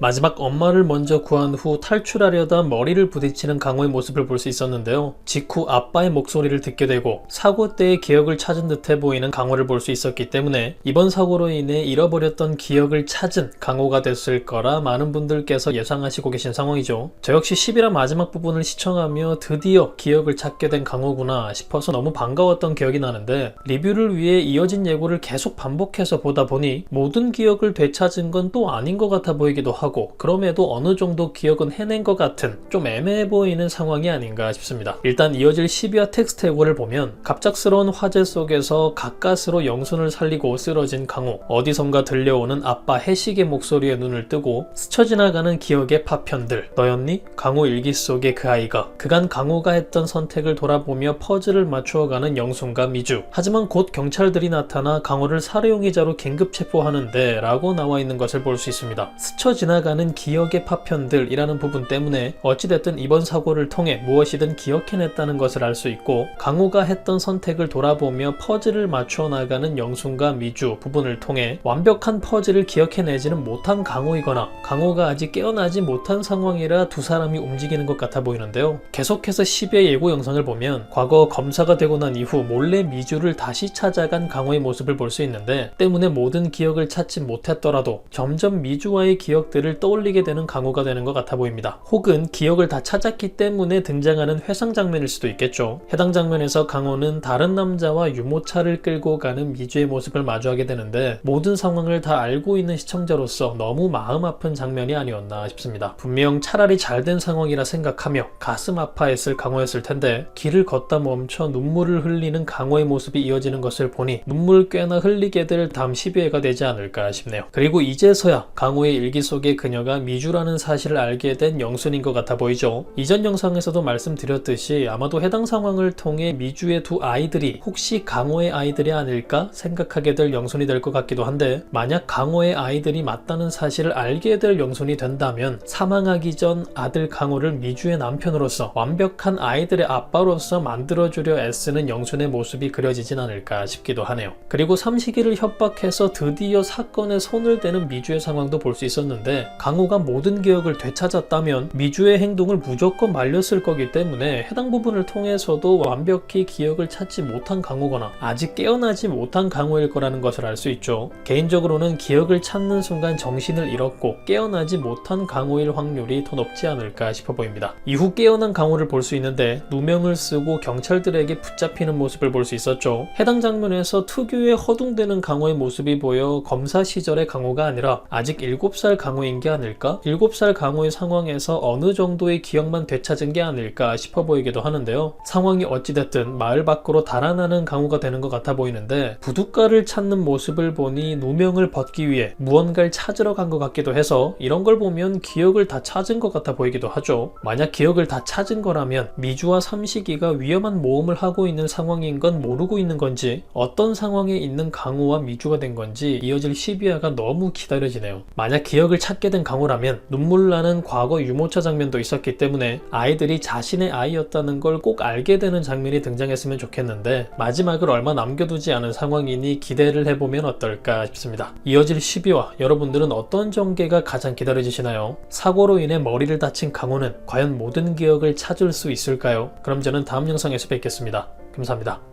마지막 엄마를 먼저 구한 후 탈출하려다 머리를 부딪히는 강호의 모습을 볼 수 있었는데요. 직후 아빠의 목소리를 듣게 되고 사고 때의 기억을 찾은 듯해 보이는 강호를 볼 수 있었기 때문에 이번 사고로 인해 잃어버렸던 기억을 찾은 강호가 됐을 거라 많은 분들께서 예상하시고 계신 상황이죠. 저 역시 10이라 마지막 부분을 시청하며 드디어 기억을 찾게 된 강호구나 싶어서 너무 반가웠던 기억이 나는데, 리뷰를 위해 이어진 예고를 계속 반복해서 보다 보니 모든 기억을 되찾은 건 또 아닌 것 같아 보이기도 하고, 그럼에도 어느 정도 기억은 해낸 것 같은 좀 애매해 보이는 상황이 아닌가 싶습니다. 일단 이어질 12화 텍스트 예고를 보면 갑작스러운 화재 속에서 가까스로 영순을 살리고 쓰러진 강호, 어디선가 들려오는 아빠 해식의 목소리에 눈을 뜨고 스쳐 지나가는 기억의 파편들, 너였니? 강호 일기 속의 그 아이가, 그간 강호가 했던 선택을 돌아보며 퍼즐을 맞추어가는 영순과 미주. 하지만 곧 경찰들이 나타나 강호를 살해용의자로 긴급 체포하는데 라고 나와 있는 것을 볼 수 있습니다. 스쳐 지나가는 기억의 파편들이라는 부분 때문에 어찌됐든 이번 사고를 통해 무엇이든 기억해냈다는 것을 알 수 있고, 강호가 했던 선택을 돌아보며 퍼즐을 맞추어 나가는 영순과 미주 부분을 통해 완벽한 퍼즐을 기억해내지는 못한 강호이거나 강호가 아직 깨어나지 못한 상황이라 두 사람이 움직이는 것 같아 보이는데요. 계속해서 10의 예고 영상을 보면 과거 검사가 되고 난 이후 몰래 미주를 다시 찾아간 강호의 모습을 볼 수 있는데, 때문에 모든 기억을 찾지 못했더라도 점점 미주와의 기억들을 떠올리게 되는 강호가 되는 것 같아 보입니다. 혹은 기억을 다 찾았기 때문에 등장하는 회상 장면일 수도 있겠죠. 해당 장면에서 강호는 다른 남자와 유모차를 끌고 가는 미주의 모습을 마주하게 되는데, 모든 상황을 다 알고 있는 시청자로서 너무 마음 아픈 장면이 아니었나 싶습니다. 분명 차라리 잘된 상황이라 생각하며 가슴 아파했을 강호였을 텐데, 길을 걷다 멈춰 눈물을 흘리는 강호의 모습이 이어지는 것을 보니 눈물 꽤나 흘리게 될 다음 12회가 되지 않을까 싶네요. 그리고 이제서야 강호의 일기 속의 그녀가 미주라는 사실을 알게 된 영순인 것 같아 보이죠. 이전 영상에서도 말씀드렸듯이 아마도 해당 상황을 통해 미주의 두 아이들이 혹시 강호의 아이들이 아닐까 생각하게 될 영순이 될 것 같기도 한데, 만약 강호의 아이들이 맞다는 사실을 알게 될 영순이 된다면 사망하기 전 아들 강호를 미주의 남편으로서 완벽한 아이들의 아빠로서 만들어주려 애쓰는 영순의 모습이 그려지진 않을까 싶기도 하네요. 그리고 삼식이를 협박해서 드디어 사건에 손을 대는 미주의 상황도 볼 수 있었는데, 강호가 모든 기억을 되찾았다면 미주의 행동을 무조건 말렸을 거기 때문에 해당 부분을 통해서도 완벽히 기억을 찾지 못한 강호거나 아직 깨어나지 못한 강호일 거라는 것을 알 수 있죠. 개인적으로는 기억을 찾는 순간 정신을 잃었고 깨어나지 못한 강호일 확률이 더 높지 않을까 싶어 보입니다. 이후 깨어난 강호를 볼 수 있는데 누명을 쓰고 경찰들에게 붙잡히는 모습을 볼 수 있었죠. 해당 장면에서 특유의 허둥대는 강호의 모습이 보여 검사 시절의 강호가 아니라 아직 7살 강호인 게 아닐까? 7살 강호의 상황에서 어느 정도의 기억만 되찾은 게 아닐까 싶어 보이기도 하는데요. 상황이 어찌됐든 마을 밖으로 달아나는 강호가 되는 것 같아 보이는데, 부둣가를 찾는 모습을 보니 누명을 벗기 위해 무언가를 찾으러 간 것 같기도 해서 이런 걸 보면 기억을 다 찾은 것 같아 보이기도 하죠. 만약 기억을 다 찾은 거라면 미주와 삼식이가 위험한 모험을 하고 있는 상황인 건 모르고 있는 건지, 어떤 상황에 있는 강호와 미주가 된 건지 이어질 12화가 너무 기다려지네요. 만약 기억을 찾게 된 강호라면 눈물 나는 과거 유모차 장면도 있었기 때문에 아이들이 자신의 아이였다는 걸 꼭 알게 되는 장면이 등장했으면 좋겠는데, 마지막을 얼마 남겨두지 않은 상황이니 기대를 해보면 어떨까 싶습니다. 이어질 12화 여러분들은 어떤 전개가 가장 기다려지시나요? 사고로 인해 머리를 다친 강호는 과연 모든 기억을 찾을 수 있을까요? 그럼 저는 다음 영상에서 뵙겠습니다. 감사합니다.